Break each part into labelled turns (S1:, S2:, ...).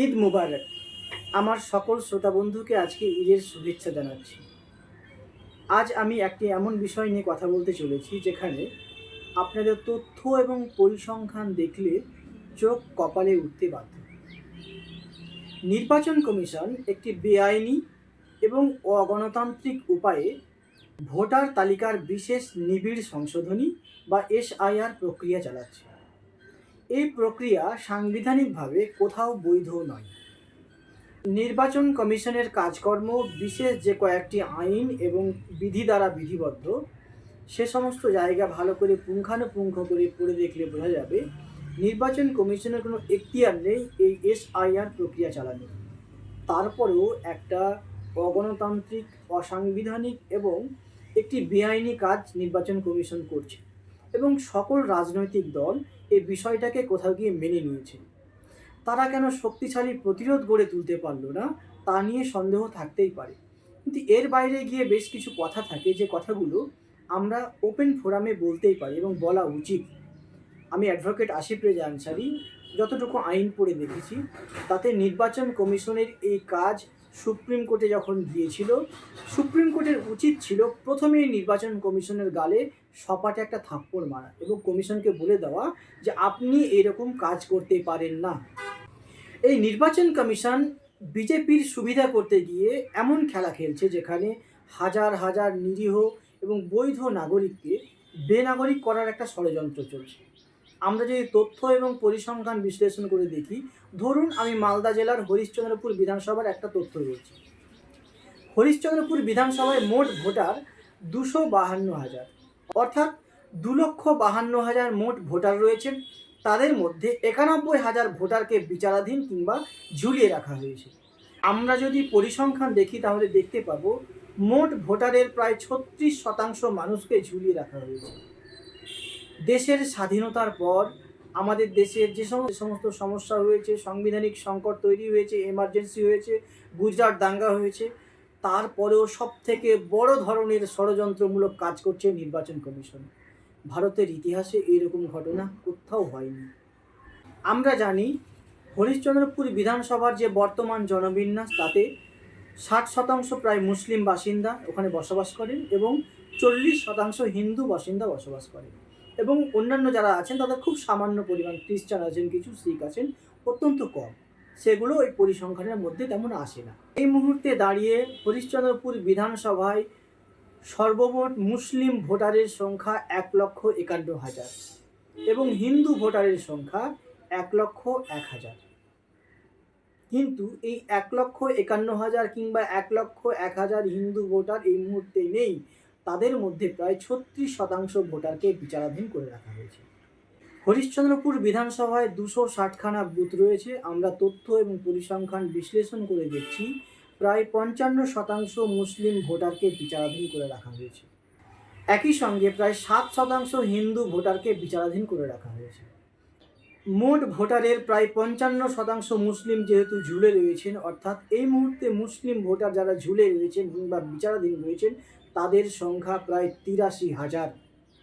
S1: ঈদ মুবারক। আমার সকল শ্রোতা বন্ধুকে আজকে ঈদের শুভেচ্ছা জানাচ্ছি। আজ আমি একটি এমন বিষয় নিয়ে কথা বলতে চলেছি যেখানে আপনাদের তথ্য এবং পরিসংখ্যান দেখলে চোখ কপালে উঠতে বাধ্য। নির্বাচন কমিশন একটি বেআইনি এবং অগণতান্ত্রিক উপায়ে ভোটার তালিকার বিশেষ নিবিড় সংশোধনী বা এসআইআর প্রক্রিয়া চালাচ্ছে। এই প্রক্রিয়া সাংবিধানিকভাবে কোথাও বৈধ নয়। নির্বাচন কমিশনের কাজকর্ম বিশেষ যে কয়েকটি আইন এবং বিধি দ্বারা বিধিবদ্ধ, সে সমস্ত জায়গা ভালো করে পুঙ্খানুপুঙ্খ করে পড়ে দেখলে বোঝা যাবে নির্বাচন কমিশনের কোনো এখতিয়ার নেই এই এসআইআর প্রক্রিয়া চালানোর। তারপরেও একটা অগণতান্ত্রিক, অসাংবিধানিক এবং একটি বেআইনি কাজ নির্বাচন কমিশন করছে এবং সকল রাজনৈতিক দল এই বিষয়টাকে কোথাও গিয়ে মেনে নিয়েছে। তারা কেন শক্তিশালী প্রতিরোধ গড়ে তুলতে পারলো না, তা নিয়ে সন্দেহ থাকতেই পারে। কিন্তু এর বাইরে গিয়ে বেশ কিছু কথা থাকে যে কথাগুলো আমরা ওপেন ফোরামে বলতেই পারি এবং বলা উচিত। আমি অ্যাডভোকেট আশিফ রেজা আনসারি যতটুকু আইন পড়ে দেখেছি তাতে নির্বাচন কমিশনের এই কাজ সুপ্রিম কোর্টে যখন গিয়েছিল, সুপ্রিম কোর্টের উচিত ছিল প্রথমেই নির্বাচন কমিশনের গালে সপাটে একটা থাপ্পড় মারা এবং কমিশনকে বলে দেওয়া যে আপনি এরকম কাজ করতে পারেন না। এই নির্বাচন কমিশন বিজেপির সুবিধা করতে গিয়ে এমন খেলা খেলছে যেখানে হাজার হাজার নিরীহ এবং বৈধ নাগরিককে বেনাগরিক করার একটা ষড়যন্ত্র চলছে। আমরা যদি তথ্য এবং পরিসংখ্যান বিশ্লেষণ করে দেখি, ধরুন আমি মালদা জেলার হরিশ্চন্দ্রপুর বিধানসভার একটা তথ্য রয়েছে। হরিশ্চন্দ্রপুর বিধানসভায় মোট ভোটার 252,000, অর্থাৎ 2,52,000 মোট ভোটার রয়েছেন। তাদের মধ্যে 91,000 ভোটারকে বিচারাধীন কিংবা ঝুলিয়ে রাখা হয়েছে। আমরা যদি পরিসংখ্যান দেখি তাহলে দেখতে পাবো মোট ভোটারের প্রায় 36% মানুষকে ঝুলিয়ে রাখা হয়েছে। দেশের স্বাধীনতার পর আমাদের দেশের যে সমস্ত সমস্যা হয়েছে, সাংবিধানিক সংকট তৈরি হয়েছে, এমার্জেন্সি হয়েছে, গুজরাট দাঙ্গা হয়েছে, তারপরেও সব থেকে বড় ধরনের ষড়যন্ত্রমূলক কাজ করছে নির্বাচন কমিশন। ভারতের ইতিহাসে এইরকম ঘটনা কোথাও হয়নি। আমরা জানি হরিশ্চন্দ্রপুর বিধানসভার যে বর্তমান জনবিন্যাস তাতে 60% প্রায় মুসলিম বাসিন্দা ওখানে বসবাস করেন এবং 40% হিন্দু বাসিন্দা বসবাস করেন এবং অন্যান্য যারা আছেন তাদের খুব সামান্য পরিমাণ খ্রিস্টান আছেন, কিছু শিখ আছেন, অত্যন্ত কম। সেগুলো ওই পরিসংখ্যানের মধ্যে তেমন আসে না। এই মুহূর্তে দাঁড়িয়ে হরিশ্চন্দ্রপুর বিধানসভায় সর্বমোট মুসলিম ভোটারের সংখ্যা 1,51,000 এবং হিন্দু ভোটারের সংখ্যা 1,01,000। কিন্তু এই 1,51,000 কিংবা 1,01,000 হিন্দু ভোটার এই মুহূর্তে নেই। তাদের মধ্যে প্রায় 36% ভোটারকে বিচারাধীন করে রাখা হয়েছে। হরিশ্চন্দ্রপুর বিধানসভায় 260খানা বুথ রয়েছে। আমরা তথ্য এবং পরিসংখ্যান বিশ্লেষণ করে দেখছি প্রায় 55% মুসলিম ভোটারকে বিচারাধীন করে রাখা হয়েছে। একই সঙ্গে প্রায় 7% হিন্দু ভোটারকে বিচারাধীন করে রাখা হয়েছে। মোট ভোটারের প্রায় 55% মুসলিম যেহেতু ঝুলে রয়েছেন, অর্থাৎ এই মুহূর্তে মুসলিম ভোটার যারা ঝুলে রয়েছেন কিংবা বিচারাধীন রয়েছেন তাদের সংখ্যা প্রায় 83,000,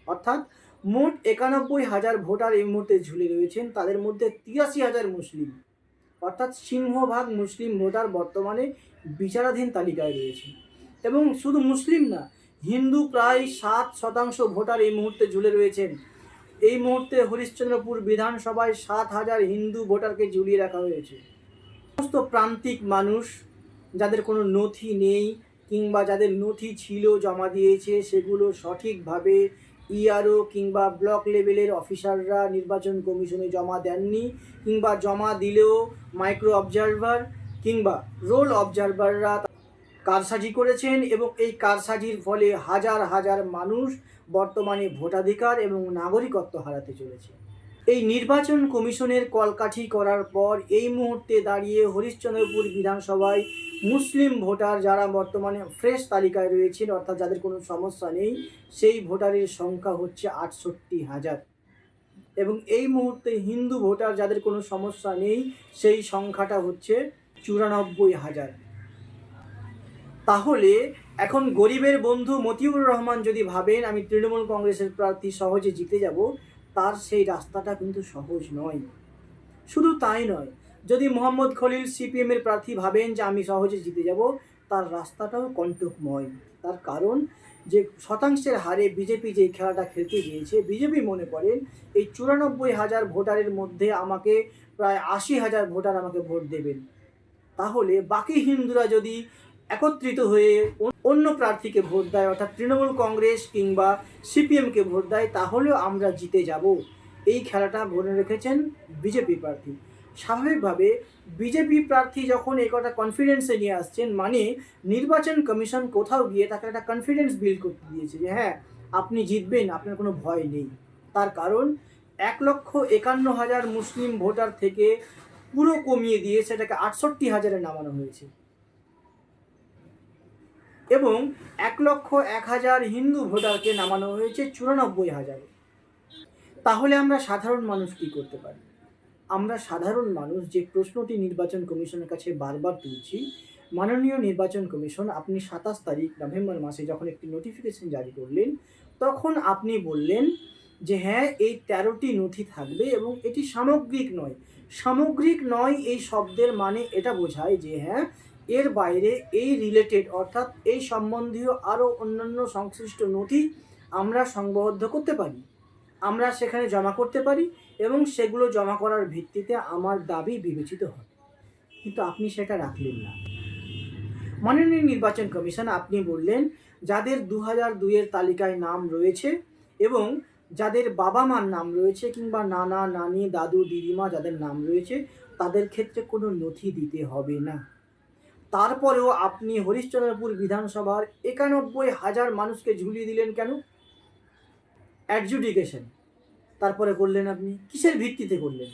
S1: অর্থাৎ মোট 91,000 ভোটার এই মুহূর্তে ঝুলে রয়েছেন। তাদের মধ্যে 83,000 মুসলিম, অর্থাৎ সিংহভাগ মুসলিম ভোটার বর্তমানে বিচারাধীন তালিকায় রয়েছে। এবং শুধু মুসলিম না, হিন্দু প্রায় 7% ভোটার এই মুহূর্তে ঝুলে রয়েছেন। এই মুহূর্তে হরিশ্চন্দ্রপুর বিধানসভায় 7,000 হিন্দু ভোটারকে ঝুলিয়ে রাখা হয়েছে। সমস্ত প্রান্তিক মানুষ যাদের কোনো নথি নেই কিংবা যাদের নথি ছিল জমা দিয়েছে, সেগুলো সঠিকভাবে ইআরও কিংবা ব্লক লেভেলের অফিসাররা নির্বাচন কমিশনে জমা দেননি, কিংবা জমা দিলেও মাইক্রো অবজারভার কিংবা রোল অবজারভাররা কারসাজি করেছেন এবং এই কারসাজির ফলে হাজার হাজার মানুষ বর্তমানে ভোটাধিকার এবং নাগরিকত্ব হারাতে চলেছে। এই নির্বাচন কমিশনের কলকাঠি করার পর এই মুহূর্তে দাঁড়িয়ে হরিশ্চন্দ্রপুর বিধানসভায় মুসলিম ভোটার যারা বর্তমানে ফ্রেশ তালিকায় রয়েছেন, অর্থাৎ যাদের কোনো সমস্যা নেই, সেই ভোটারের সংখ্যা হচ্ছে 68,000 এবং এই মুহূর্তে হিন্দু ভোটার যাদের কোনো সমস্যা নেই সেই সংখ্যাটা হচ্ছে 94,000। তাহলে এখন গরিবের বন্ধু মতিউর রহমান যদি ভাবেন আমি তৃণমূল কংগ্রেসের প্রার্থী সহজে জিতে যাব, তার সেই রাস্তাটা কিন্তু সহজ নয়। শুধু তাই নয়, যদি মোহাম্মদ খলিল সিপিএমের প্রার্থী ভাবেন যে আমি সহজে জিতে যাব, তার রাস্তাটাও কণ্টকময়। তার কারণ যে শতাংশের হারে বিজেপি যে খেলাটা খেলতে গিয়েছে, বিজেপি মনে করেন এই 94,000 ভোটারের মধ্যে আমাকে প্রায় 80,000 ভোটার আমাকে ভোট দেবেন। তাহলে বাকি হিন্দুরা যদি একত্রিত হয়ে অন্য প্রার্থীকে ভোট দেয়, অর্থাৎ তৃণমূল কংগ্রেস কিংবা সিপিএমকে ভোট দেয়, তাহলেও আমরা জিতে যাব। এই খেলাটা গড়ে রেখেছেন বিজেপি প্রার্থী। স্বাভাবিকভাবে বিজেপি প্রার্থী যখন এই কথা কনফিডেন্সে নিয়ে আসছেন, মানে নির্বাচন কমিশন কোথাও গিয়ে তাকে একটা কনফিডেন্স বিল্ড করতে দিয়েছে যে হ্যাঁ আপনি জিতবেন, আপনার কোনো ভয় নেই। তার কারণ 1,51,000 মুসলিম ভোটার থেকে পুরো কমিয়ে দিয়ে সেটাকে 68,000-এ নামানো হয়েছে, এবং 1,01,000 হিন্দু ভোটারকে নামানো হয়েছে 94,000-এ। তাহলে আমরা সাধারণ মানুষ কি করতে পারি? আমরা সাধারণ মানুষ যে প্রশ্নটি নির্বাচন কমিশনের কাছে বারবার তুলছি, মাননীয় নির্বাচন কমিশন আপনি 27 তারিখ নভেম্বর মাসে যখন একটি নোটিফিকেশন জারি করলেন, তখন আপনি বললেন যে হ্যাঁ এই 13টি নথি থাকবে এবং এটি সামগ্রিক নয়। সামগ্রিক নয় এই শব্দের মানে এটা বোঝায় যে হ্যাঁ এর বাইরে এই রিলেটেড, অর্থাৎ এই সম্বন্ধীয় আরও অন্যান্য সংশ্লিষ্ট নথি আমরা সংঘবদ্ধ করতে পারি, আমরা সেখানে জমা করতে পারি এবং সেগুলো জমা করার ভিত্তিতে আমার দাবি বিবেচিত হয়। কিন্তু আপনি সেটা রাখলেন না। মাননীয় নির্বাচন কমিশন আপনি বললেন যাদের 2002-এর তালিকায় নাম রয়েছে এবং যাদের বাবা মার নাম রয়েছে কিংবা নানা নানি দাদু দিদিমা যাদের নাম রয়েছে তাদের ক্ষেত্রে কোনো নথি দিতে হবে না। তারপরেও আপনি হরিশ্চন্দ্রপুর বিধানসভার 91,000 মানুষকে ঝুলিয়ে দিলেন কেন? অ্যাডজুডিকেশন তারপরে করলেন আপনি কিসের ভিত্তিতে করলেন?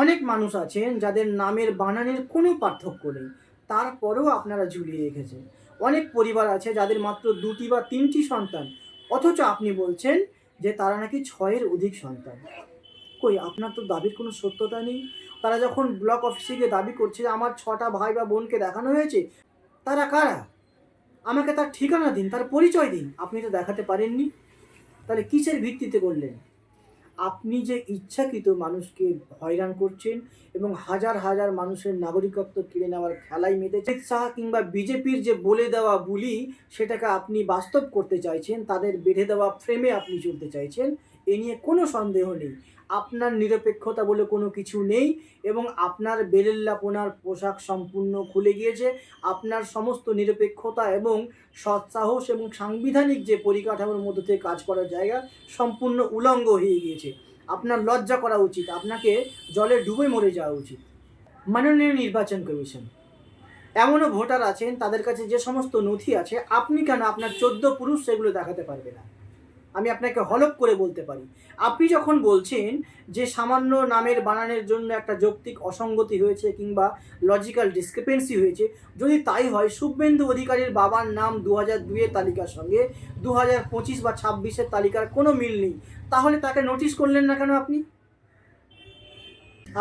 S1: অনেক মানুষ আছেন যাদের নামের বানানের কোনো পার্থক্য নেই, তারপরেও আপনারা ঝুলিয়ে রেখেছেন। অনেক পরিবার আছে যাদের মাত্র 2টি বা 3টি সন্তান, অথচ আপনি বলছেন যে তারা নাকি 6-এর অধিক সন্তান। কই আপনার তো দাবির কোনো সত্যতা নেই। তারা যখন ব্লক অফিসে গিয়ে দাবি করছে যে আমার 6টা ভাই বা বোনকে দেখানো হয়েছে, তারা কারা? আমাকে তার ঠিকানা দিন, তার পরিচয় দিন। আপনি তো দেখাতে পারেননি, তাহলে কিসের ভিত্তিতে করলেন? আপনি যে ইচ্ছাকৃত মানুষকে হয়রান করছেন এবং হাজার হাজার মানুষের নাগরিকত্ব কেড়ে নেওয়ার খেলায় মেতেছেন। অমিত শাহ কিংবা বিজেপির যে বলে দেওয়া বুলি সেটাকে আপনি বাস্তব করতে চাইছেন, তাদের বেঁধে দেওয়া ফ্রেমে আপনি চলতে চাইছেন, এ নিয়ে কোনো সন্দেহ নেই। আপনার নিরপেক্ষতা বলে কোনো কিছু নেই এবং আপনার বেলেল্লাপনার পোশাক সম্পূর্ণ খুলে গিয়েছে। আপনার সমস্ত নিরপেক্ষতা এবং সৎসাহস এবং সাংবিধানিক যে পরিকাঠামোর মধ্যে থেকে কাজ করার জায়গা সম্পূর্ণ উলঙ্গ হয়ে গিয়েছে। আপনার লজ্জা করা উচিত, আপনাকে জলে ডুবে মরে যাওয়া উচিত। মাননীয় নির্বাচন কমিশন, এমনও ভোটার আছেন তাদের কাছে যে সমস্ত নথি আছে, আপনি কেন আপনার 14 পুরুষ সেগুলো দেখাতে পারবে না? আমি আপনাকে হলফ করে বলতে পারি। আপনি যখন বলছেন যে সামান্য নামের বানানের জন্য একটা যৌক্তিক অসঙ্গতি হয়েছে কিংবা লজিক্যাল ডিসক্রিপেন্সি হয়েছে, যদি তাই হয় শুভেন্দু অধিকারীর বাবার নাম 2002-এর তালিকার সঙ্গে 2025 বা 26-এর তালিকার কোনো মিল নেই, তাহলে তাকে নোটিশ করলেন না কেন আপনি?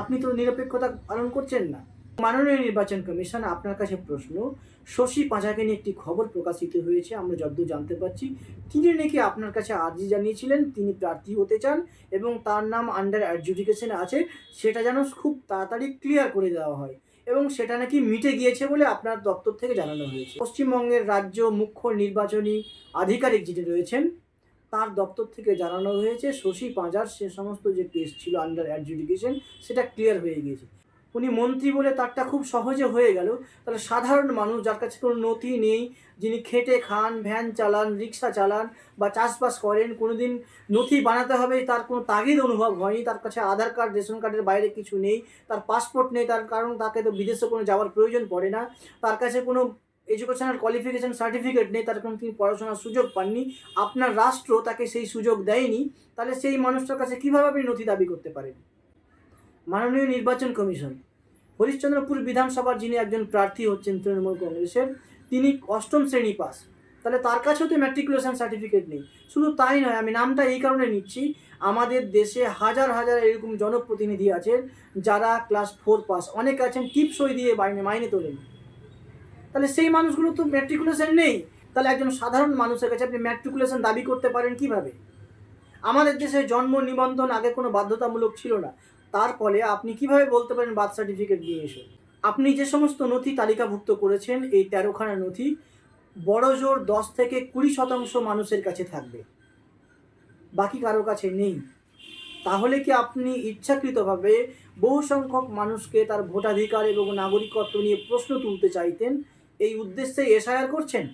S1: আপনি তো নিরপেক্ষতা পালন করছেন না। মাননীয় নির্বাচন কমিশন আপনার কাছে প্রশ্ন, শশী পাঁজাকে নিয়ে একটি খবর প্রকাশিত হয়েছে, আমরা যতদূর জানতে পারছি তিনি নাকি আপনার কাছে আর্জি জানিয়েছিলেন তিনি প্রার্থী হতে চান এবং তার নাম আন্ডার অ্যাডজুডিকেশনে আছে, সেটা যেন খুব তাড়াতাড়ি ক্লিয়ার করে দেওয়া হয় এবং সেটা নাকি মিটে গিয়েছে বলে আপনার দপ্তর থেকে জানানো হয়েছে। পশ্চিমবঙ্গের রাজ্য মুখ্য নির্বাচনী আধিকারিক যিনি রয়েছেন তার দপ্তর থেকে জানানো হয়েছে শশী পাঁজার সে সমস্ত যে কেস ছিল আন্ডার অ্যাডজুডিকেশন সেটা ক্লিয়ার হয়ে গিয়েছে। উনি মন্ত্রী বলে তারটা খুব সহজে হয়ে গেল, তাহলে সাধারণ মানুষ যার কাছে কোনো নথি নেই, যিনি খেটে খান, ভ্যান চালান, রিক্সা চালান বা চাষবাস করেন, কোনোদিন নথি বানাতে হবে তার কোনো তাগিদ অনুভব হয়নি, তার কাছে আধার কার্ড রেশন কার্ডের বাইরে কিছু নেই, তার পাসপোর্ট নেই, তার কারণ তাকে তো বিদেশে কোনো যাওয়ার প্রয়োজন পড়ে না, তার কাছে কোনো এডুকেশনাল কোয়ালিফিকেশান সার্টিফিকেট নেই, তার কোনো তিনি পড়াশোনার সুযোগ পাননি, আপনার রাষ্ট্র তাকে সেই সুযোগ দেয়নি, তাহলে সেই মানুষটার কাছে কীভাবে আপনি নথি দাবি করতে পারেন? মাননীয় নির্বাচন কমিশন, হরিশ্চন্দ্রপুর বিধানসভার যিনি একজন প্রার্থী হচ্ছেন তৃণমূল কংগ্রেসের, তিনি 8ম শ্রেণী পাস, তাহলে তার কাছেও তো ম্যাট্রিকুলেশন সার্টিফিকেট নেই। শুধু তাই নয়, আমি নামটা এই কারণে নিচ্ছি, আমাদের দেশে হাজার হাজার এরকম জনপ্রতিনিধি আছেন যারা ক্লাস 4 পাস, অনেকে আছেন টিপসই দিয়ে মাইনে তোলেন, তাহলে সেই মানুষগুলো তো ম্যাট্রিকুলেশন নেই, তাহলে একজন সাধারণ মানুষের কাছে আপনি ম্যাট্রিকুলেশন দাবি করতে পারেন কিভাবে? আমাদের দেশে জন্ম নিবন্ধন আগে কোনো বাধ্যতামূলক ছিল না, তার ফলে আপনি কিভাবে বলতে পারেন বার্থ সার্টিফিকেট নিয়ে এসো? আপনি যে সমস্ত নথি তালিকাভুক্ত করেছেন, এই 13খানা নথি বড়জোর 10 থেকে 20% মানুষের কাছে থাকবে, বাকি কারো কাছে নেই। তাহলে কি আপনি ইচ্ছাকৃতভাবে বহু সংখ্যক মানুষকে তার ভোটাধিকার এবং নাগরিকত্ব নিয়ে প্রশ্ন তুলতে চাইতেন, এই উদ্দেশ্যে এসআইআর করছেন?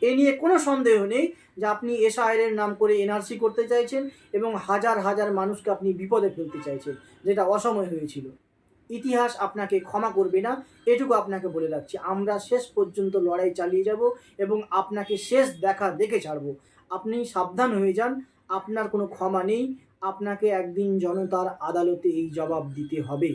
S1: এ নিয়ে কোনো সন্দেহ নেই যে আপনি এসআইআর নাম করে এনআরসি করতে চাইছেন এবং হাজার হাজার মানুষকে আপনি বিপদে ফেলতে চাইছেন, যেটা অসময় হয়েছিল। ইতিহাস আপনাকে ক্ষমা করবে না, এটুকু আপনাকে বলে রাখছি। আমরা শেষ পর্যন্ত লড়াই চালিয়ে যাব এবং আপনাকে শেষ দেখা দেখে ছাড়ব। আপনি সাবধান হয়ে যান, আপনার কোনো ক্ষমা নেই। আপনাকে একদিন জনতার আদালতে এই জবাব দিতে হবে।